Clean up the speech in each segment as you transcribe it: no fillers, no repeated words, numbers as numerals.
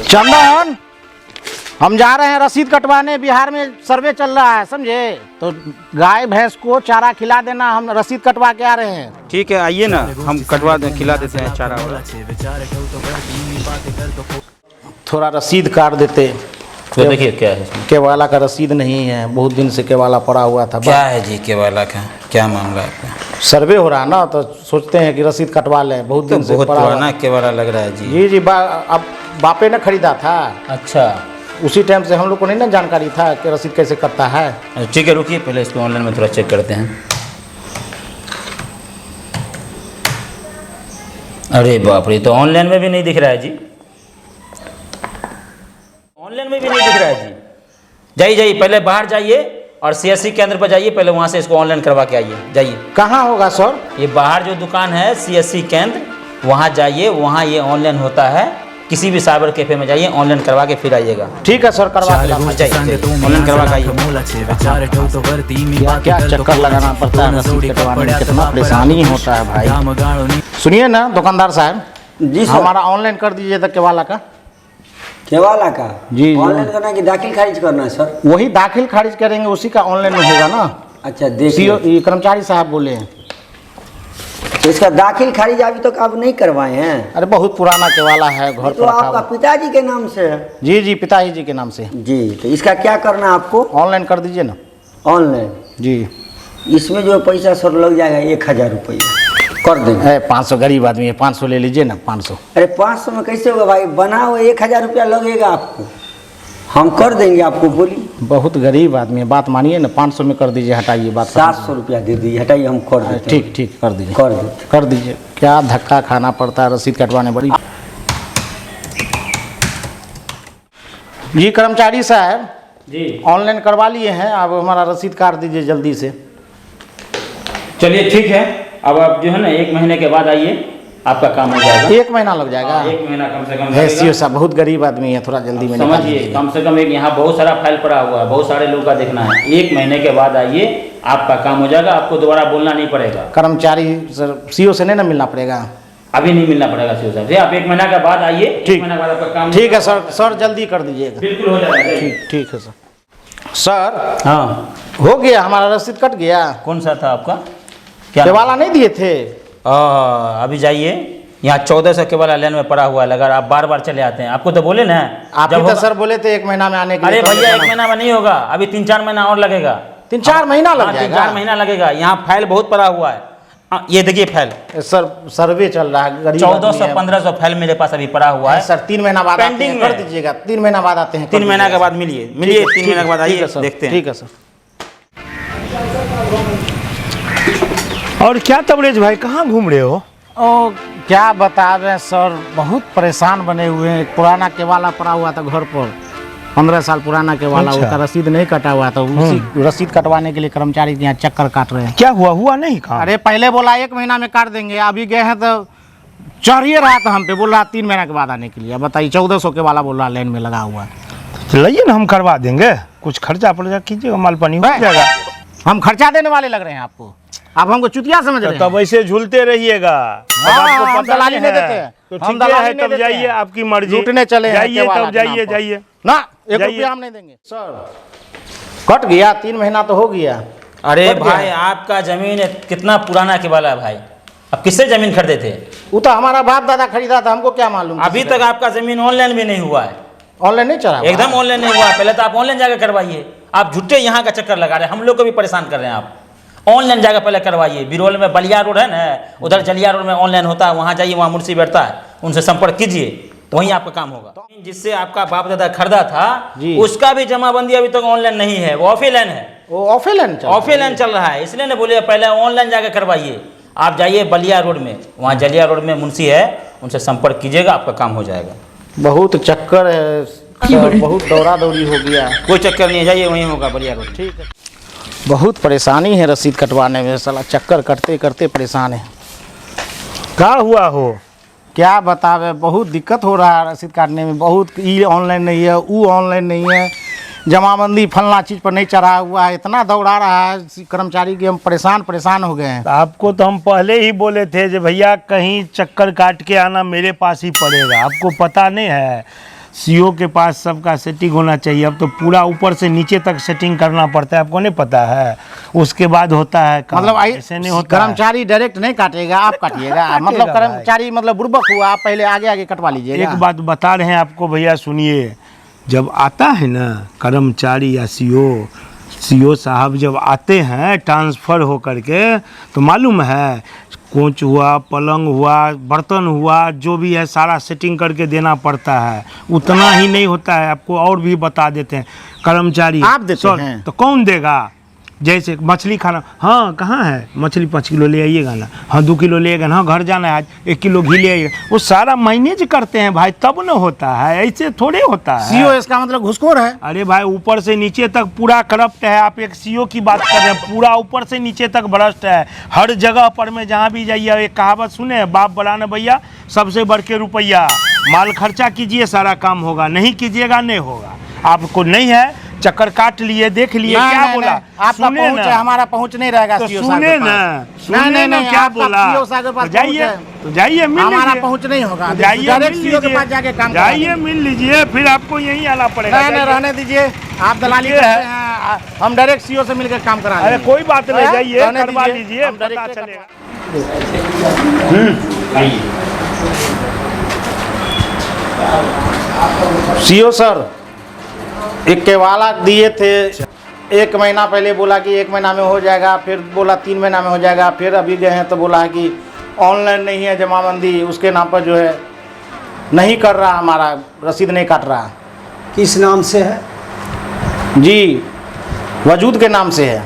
चंदन, हम जा रहे हैं रसीद कटवाने। बिहार में सर्वे चल रहा है, समझे? तो गाय भैंस को चारा खिला देना, हम रसीद कटवा के आ रहे हैं। ठीक है, आइए ना, हम कटवा दें, खिला देते हैं चारा वाला। थोड़ा रसीद काट देते। तो देखिए क्या है इसमें। केवाला का रसीद नहीं है, बहुत दिन से केवाला पड़ा हुआ था। क्या है जी केवाला का, क्या मामला है आपका? सर्वे हो रहा है ना, तो सोचते हैं कि रसीद कटवा लें। बहुत दिन से बहुत पड़ा पुराना केवाला लग रहा है जी। जी जी, अब बापे ने खरीदा था। अच्छा, उसी टाइम से हम लोग को नहीं ना जानकारी था कि रसीद कैसे कटता है। ठीक है, रुकिए, पहले इसको ऑनलाइन में थोड़ा चेक करते हैं। अरे बाप रे, तो ऑनलाइन में भी नहीं दिख रहा है जी। ऑनलाइन में भी नहीं दिख रहा है जी। जाइए जाइए, पहले बाहर जाइए और सीएससी केंद्र पर जाइए, पहले वहाँ से इसको ऑनलाइन करवा के आइए। जाइए। कहाँ होगा सर? ये बाहर जो दुकान है सीएससी केंद्र, वहाँ जाइए, वहाँ ये ऑनलाइन होता है। किसी भी साइबर कैफे में जाइए, ऑनलाइन करवा के फिर आइएगा। ठीक है सर, करवा के ऑनलाइन करवा के आइए। क्या चक्कर लगाना पड़ता है रसीद कटवाने में, कितना परेशानी होता है भाई। सुनिए ना दुकानदार साहब जी सर, हमारा ऑनलाइन कर दीजिए तो केवाला का। केवाला का जी, ऑनलाइन करना है कि दाखिल खारिज करना है सर? वही दाखिल खारिज करेंगे, उसी का ऑनलाइन में होगा ना। अच्छा देखिए, कर्मचारी साहब बोले हैं। तो इसका दाखिल खारिज अभी तक आप नहीं करवाए हैं? अरे बहुत पुराना केवाला है, घर तो पर रखा आपका हुआ। पिताजी के नाम से है? जी जी, पिताजी जी के नाम से। जी, तो इसका क्या करना है आपको? ऑनलाइन कर दीजिए ना। ऑनलाइन जी। इसमें जो पैसा सर लग जाएगा 1000 रुपया कर देंगे। 500 गरीब आदमी है, 500 ले लीजिए ना। 500। अरे 500 में कैसे होगा भाई? बना हुआ 1000 रुपया लगेगा आपको, हम कर देंगे आपको। बोलिए। बहुत गरीब आदमी है, बात मानिए ना। 500 में कर दीजिए, हटाइए बात। 700 रुपया दे दीजिए, हटाइए, हम कर देते हैं। ठीक ठीक, कर दीजिए। कर देते। कर दीजिए। क्या धक्का खाना पड़ता है रसीद कटवाने बड़ी। जी कर्मचारी साहब जी, ऑनलाइन करवा लिए हैं, अब हमारा रसीद काट दीजिए जल्दी से। चलिए ठीक है। अब आप जो है ना 1 महीने के बाद आइए, आपका काम हो जाएगा। 1 महीना लग जाएगा? 1 महीना कम से कम है लगेगा। साहब, बहुत गरीब आदमी है, थोड़ा जल्दी में निकाल समझिए, दीजिए। कम से कम एक यहाँ बहुत सारा फाइल पड़ा हुआ है, बहुत सारे लोगों का देखना है। 1 महीने के बाद आइए, आपका काम हो जाएगा, आपको दोबारा बोलना नहीं पड़ेगा। कर्मचारी सर सीओ से नहीं ना मिलना पड़ेगा? अभी नहीं मिलना पड़ेगा सीओ साहब से। आप 1 महीना के बाद आइए। 1 ठीक। महीना के बाद आपका काम ठीक है सर, सर जल्दी कर दीजिएगा। बिल्कुल हो जाएगा। ठीक ठीक है सर। सर हाँ, हो गया, हमारा रसीद कट गया। कौन सा था आपका? क्या केवाला नहीं दिए थे? अभी जाइए, यहाँ 1400 केवल लाइन में पड़ा हुआ है। अगर आप बार बार चले आते हैं, आपको तो बोले ना आप ही तो सर बोले थे 1 महीना में आने के लिए। अरे भैया, 1 महीना में नहीं होगा, अभी 3-4 महीना और लगेगा। 3-4 महीना लग हाँ, जाएगा? 3-4 महीना लगेगा। यहाँ फाइल बहुत पड़ा हुआ है। ये देखिए फाइल, सर सर्वे चल रहा है, गरीब 1400-1500 फाइल मेरे पास अभी पड़ा हुआ है। सर 3 महीना बाद पेंडिंग आते हैं, में। कर दीजिएगा। 3 महीना बाद आते हैं। 3 महीना के बाद मिलिए। 3 महीने के बाद आइए, देखते हैं। ठीक है सर। और क्या तबरेज भाई, कहाँ घूम रहे हो? ओ क्या बता रहे हैं सर, बहुत परेशान बने हुए हैं। एक पुराना केवाला पड़ा हुआ था घर पर, 15 साल पुराना केवाला। अच्छा। उसका रसीद नहीं कटा हुआ था, उसी रसीद कटवाने के लिए कर्मचारी के यहाँ चक्कर काट रहे हैं। क्या हुआ नहीं कहा? अरे पहले बोला 1 महीना में काट देंगे, अभी गए हैं तो चढ़िए रहा था हम पे, बोल रहा 3 महीना के बाद आने के लिए। अब बताइए 1400 के वाला बोल रहा लाइन में लगा हुआ है। चलिए ना, हम करवा देंगे। कुछ खर्चा पड़ कीजिएगा, माल पानी हो जाएगा। हम खर्चा देने वाले लग रहे हैं आपको? आप हमको चुतिया समझ रहे हैं? तब ऐसे झूलते रहिएगा। हम दलाली नहीं देते हैं। तो हम ठीक दलाली है, नहीं तब देते जाइए, हैं। आपकी मर्जी। लूटने चले हैं जाइए, केवाला तब के नाम जाइए पर। जाइए ना 1 जाइए। रुपया हम नहीं देंगे सर। कट गया, 3 महीना तो हो गया। अरे कट गया भाई, है। आपका जमीन कितना पुराना केवाला है भाई? अब किससे जमीन खरीदे थे? वो तो हमारा बाप दादा खरीदा था, हमको क्या मालूम। अभी तक आपका जमीन ऑनलाइन भी नहीं हुआ है। ऑनलाइन नहीं चला? एकदम ऑनलाइन नहीं हुआ है। पहले तो आप ऑनलाइन जाकर करवाइए। आप झूठे यहाँ का चक्कर लगा रहे हैं, हम लोग को भी परेशान कर रहे हैं। आप ऑनलाइन जाकर पहले करवाइए। बिरौल में बलिया रोड है ना, उधर जलिया रोड में ऑनलाइन होता है, वहाँ जाइए, वहाँ मुंशी बैठता है, उनसे संपर्क कीजिए, तो वहीं आपका काम होगा। जिससे आपका बाप दादा खरीदा था, उसका भी जमाबंदी अभी तक ऑनलाइन नहीं है, वो ऑफलाइन है। वो ऑफलाइन चल रहा है, इसलिए ना बोलिए पहले ऑनलाइन जाकर करवाइए। आप जाइए बलिया रोड में, वहाँ जलिया रोड में मुंशी है, उनसे संपर्क कीजिएगा, आपका काम हो जाएगा। बहुत चक्कर है सर, बहुत दौड़ा दौड़ी हो गया। कोई चक्कर नहीं है, जाइए वहीं होगा बलिया रोड। ठीक है। बहुत परेशानी है रसीद कटवाने में, साला चक्कर कटते करते परेशान है। क्या हुआ हो? क्या बतावे, बहुत दिक्कत हो रहा है रसीद काटने में। बहुत ई ऑनलाइन नहीं है, वो ऑनलाइन नहीं है, जमाबंदी फलना चीज़ पर नहीं चढ़ा हुआ है। इतना दौड़ा रहा है कर्मचारी की, हम परेशान हो गए हैं। आपको तो हम पहले ही बोले थे कि भैया कहीं चक्कर काट के आना, मेरे पास ही पड़ेगा। आपको पता नहीं है, सीओ के पास सबका सेटिंग होना चाहिए। अब तो पूरा ऊपर से नीचे तक सेटिंग करना पड़ता है, आपको नहीं पता है? उसके बाद होता है काम। मतलब ऐसे नहीं होता है। कर्मचारी डायरेक्ट नहीं काटेगा, आप काटिएगा। मतलब कर्मचारी मतलब बुर्बक हुआ, आप पहले आगे आगे कटवा लीजिएगा। एक बात बता रहे हैं आपको भैया, सुनिए। जब आता है ना कर्मचारी या सीओ साहब जब आते हैं ट्रांसफ़र हो करके, तो मालूम है कोच हुआ, पलंग हुआ, बर्तन हुआ, जो भी है सारा सेटिंग करके देना पड़ता है। उतना ही नहीं होता है, आपको और भी बता देते हैं। कर्मचारी आप देते हैं? तो कौन देगा? जैसे मछली खाना, हाँ कहाँ है मछली, 5 किलो ले आइएगा ना, हाँ 2 किलो ले आइएगा ना, हाँ घर जाना है आज 1 किलो घी ले आइएगा। वो सारा मैनेज करते हैं भाई, तब न होता है, ऐसे थोड़े होता है। सीओ इसका मतलब घुसखोर है। अरे भाई ऊपर से नीचे तक पूरा करप्ट है। आप एक सीओ की बात कर रहे हैं, पूरा ऊपर से नीचे तक भ्रष्ट है। हर जगह पर में जहाँ भी जाइए, एक कहावत सुने, बाप बड़ा न भैया सबसे बढ़ के रुपया। माल खर्चा कीजिए सारा काम होगा, नहीं कीजिएगा नहीं होगा। आपको नहीं है, चक्कर काट लिए, देख लिए, क्या बोला? आपका पहुंच है, हमारा पहुंच नहीं रहेगा। तो सीओ सुने ना, सुने ना क्या बोला? तो जाइए, तो जाइए मिल हमारा लीजिए। पहुंच नहीं होगा। जाइए डायरेक्ट मिल सीओ के लीजिए। पास जाके काम जाइए मिल लीजिए, फिर आपको यहीं आना पड़ेगा। नहीं, रहने दीजिए, आप दलाली ये करते है। हैं, हम डायरेक्ट सीओ से मिलकर काम करा अरे लेंगे। कोई बात नहीं, हाँ? जाइए रहने करवा दीजिए, लीजिए, हम पता डायरेक्ट चलेगा। सीओ सर, एक केवाला दिए थे, 1 महीना पहले बोला कि 1 महीना में हो जाएगा, फिर बोला 3 महीना में हो जाएगा, फिर अभी गए हैं तो बोला है कि ऑनलाइन नहीं है जमाबंदी, उसके नाम पर जो है नहीं कर रहा, हमारा रसीद नहीं काट रहा। किस नाम से है? जी, वजूद के नाम से है।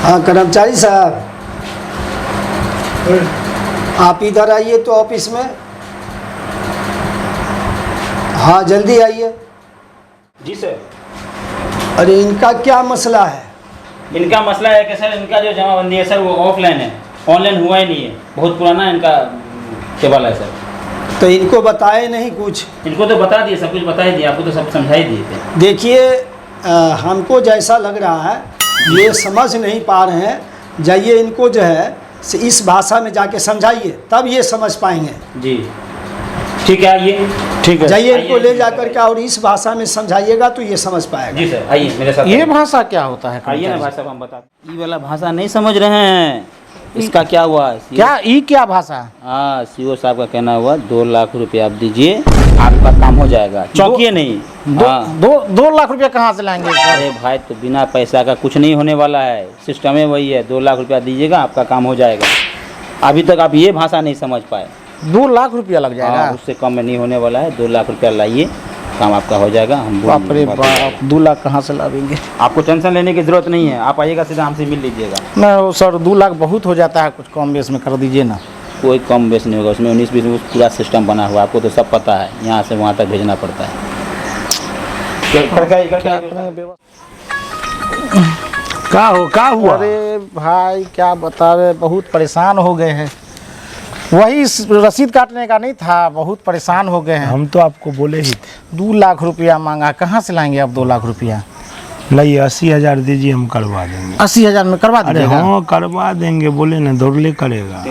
हाँ कर्मचारी साहब, आप इधर आइए तो ऑफिस में। हाँ जल्दी आइए। जी सर। अरे इनका क्या मसला है? इनका मसला है कि सर इनका जो जमाबंदी है सर वो ऑफलाइन है, ऑनलाइन हुआ ही नहीं है। बहुत पुराना इनका केवल है सर। तो इनको बताए नहीं कुछ? इनको तो बता दिए, सब कुछ बता ही दिया, आपको तो सब समझा ही दिए थे। देखिए हमको जैसा लग रहा है ये समझ नहीं पा रहे हैं। जाइए इनको जो है इस भाषा में जाके समझाइए, तब ये समझ पाएंगे। जी ठीक है, आइए। ठीक है, जाइए इनको आइए, ले जा करके और इस भाषा में समझाइएगा तो ये समझ पाएगा। जी सर, आइए मेरे साथ। ये भाषा क्या होता है? आइए ना भाई साहब, हम बता। ये वाला भाषा नहीं समझ रहे हैं, इसका क्या हुआ? क्या ई क्या भाषा? हाँ, सीओ साहब का कहना हुआ 2 लाख रुपये आप दीजिए, आपका काम हो जाएगा। चौंकिए नहीं। हाँ। 2 लाख रुपया कहाँ से लाएंगे? अरे भाई, तो बिना पैसा का कुछ नहीं होने वाला है, सिस्टम है वही है। 2 लाख रुपया दीजिएगा, आपका काम हो जाएगा। अभी तक आप ये भाषा नहीं समझ पाए। 2 लाख रुपया लग जाएगा? हाँ, उससे कम में नहीं होने वाला है। 2 लाख रुपया लाइए, काम आपका हो जाएगा। हम बाप रे बाप, 2 लाख कहाँ से लाएंगे? आपको टेंशन लेने की जरूरत नहीं है, आप आइएगा सीधा हमसे मिल लीजिएगा। नहीं सर, 2 लाख बहुत हो जाता है, कुछ कम बेस में कर दीजिए ना। कोई कम बेस नहीं होगा उसमें। 19-20 पूरा सिस्टम बना हुआ, आपको तो सब पता है, यहाँ से वहाँ तक भेजना पड़ता है। क्या हुआ? अरे भाई क्या बतावे, बहुत परेशान हो गए हैं। वही रसीद काटने का नहीं था, बहुत परेशान हो गए हैं। हम तो आपको बोले ही थे। 2 लाख रुपया मांगा, कहाँ से लाएंगे अब 2 लाख रुपया? लाइए 80,000 दीजिए, हम करवा देंगे। 80,000 में करवा अरे दीजिएगा? हाँ करवा देंगे, बोले ना दौड़ले करेगा।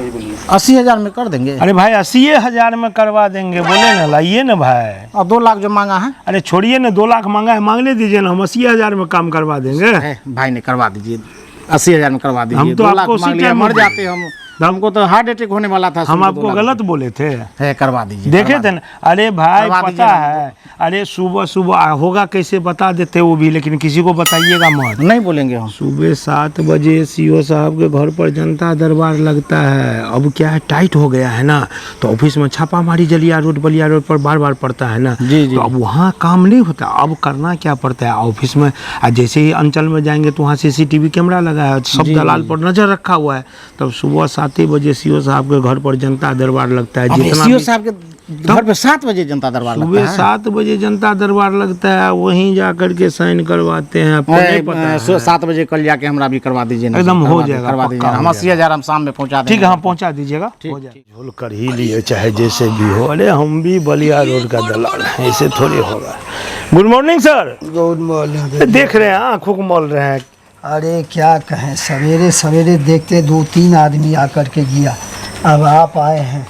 80,000 में कर देंगे? अरे भाई 80,000 में करवा देंगे, बोले ना लाइए ना भाई। और 2 लाख जो मांगा है? अरे छोड़िए ना, 2 लाख मांगा है, मांगने दीजिए ना, हम 80,000 में काम करवा देंगे। भाई ने करवा दीजिए, 80,000 में करवा दीजिए। हम तो 2 लाख आपको मांग लिया, मर जाते हम। हमको तो हार्ट अटैक होने वाला था। हम आपको गलत बोले थे? है, करवा दीजिए। देखे थे ना? अरे भाई करवा पता दीजिए है, अरे सुबह सुबह होगा कैसे बता देते वो भी, लेकिन किसी को बताइएगा मत। नहीं बोलेंगे हम। सुबह 7 बजे सीओ साहब के घर पर जनता दरबार लगता है। अब क्या है, टाइट हो गया है ना, तो ऑफिस में छापामारी जलिया रोड बलिया रोड पर बार बार पड़ता है ना। जी जी। तो अब वहाँ काम नहीं होता, अब करना क्या पड़ता है ऑफिस में। जैसे ही अंचल में जाएंगे तो वहाँ CCTV कैमरा लगा है, सब दलाल पर नजर रखा हुआ है। तब सुबह 7 बजे सीओ साहब के घर पर जनता दरबार लगता है। जितना सीओ साहब के घर पे 7 बजे जनता दरबार लगता सुबह है? 7 बजे जनता दरबार लगता है, वहीं जा करके साइन करवाते हैं। आपको नहीं पता है? 7 बजे कल जाके हमरा भी करवा दीजिए ना। एकदम हो करवा जाएगा, करवा पक्का दीजिए। हो हम 80,000 हम शाम में पहुंचा देंगे। ठीक है, हाँ पहुंचा दीजिएगा। हो जाएगा। झोल कर ही लिए चाहे जैसे भी हो। अरे हम भी बलिया रोड का दलाल हैं, ऐसे थोड़ी होगा। Good morning sir. Good morning. देख रहे हैं आँखों को मॉल रहे हैं। अरे क्या कहें, सवेरे सवेरे देखते 2-3 आदमी आकर के गया, अब आप आए हैं,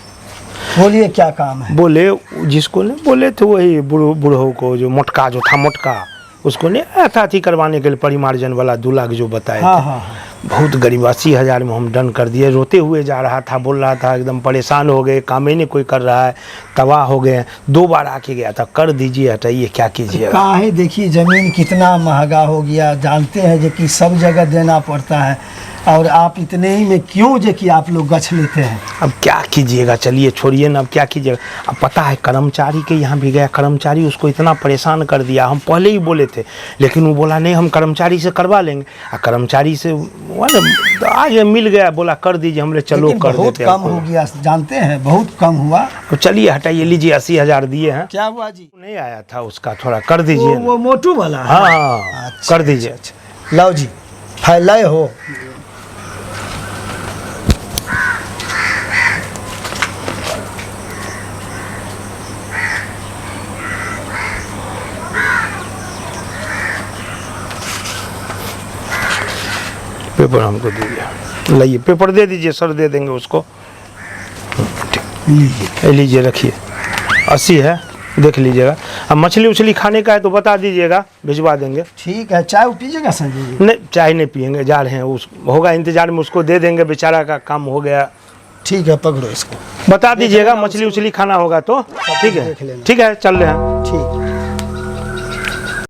बोलिए क्या काम है। बोले जिसको नहीं बोले थे वही बूढ़ों को, जो मोटका जो था मोटका, उसको नहीं आया था अथी करवाने के लिए परिमार्जन वाला 2 लाख जो बताए हाँ थे। हाँ बहुत गरीब 80,000 में हम डन कर दिए। रोते हुए जा रहा था, बोल रहा था एकदम परेशान हो गए, काम ही नहीं कोई कर रहा है, तबाह हो गए। 2 बार आके गया था, कर दीजिए हटाइए, क्या कीजिएगा। काहे देखिए ज़मीन कितना महंगा हो गया, जानते हैं जो कि सब जगह देना पड़ता है, और आप इतने ही में क्यों जो कि आप लोग गछ लेते हैं। अब क्या कीजिएगा, चलिए छोड़िए ना, अब क्या कीजिएगा। अब पता है कर्मचारी के यहाँ भी गया, कर्मचारी उसको इतना परेशान कर दिया। हम पहले ही बोले थे, लेकिन वो बोला नहीं हम कर्मचारी से करवा लेंगे। कर्मचारी से आज मिल गया, बोला कर दीजिए, हमने चलो लेकिन कर बहुत देते कम हो गया, जानते हैं बहुत कम हुआ। तो चलिए हटाइए, लीजिए 80,000 दिए हैं। क्या हुआ जी? नहीं आया था उसका, थोड़ा कर दीजिए। वो मोटू वाला है? हाँ अच्छा, कर दीजिए। अच्छा। लो जी, फैलाए हो। पेपर हमको दीजिए, लाइए पेपर दे दीजिए, सर दे देंगे उसको। लीजिए लीजिए रखिए, 80 है, देख लीजिएगा। अब मछली उछली खाने का है तो बता दीजिएगा, भिजवा देंगे। ठीक है। चाय पीजिएगा संजय जी? नहीं चाय नहीं पियेंगे, जा रहे हैं, उस होगा इंतजार में, उसको दे देंगे, बेचारा का काम हो गया। ठीक है, पकड़ो इसको, बता दीजिएगा, मछली उछली खाना होगा तो ठीक है, देख लेना। ठीक है, चल रहे हैं। ठीक।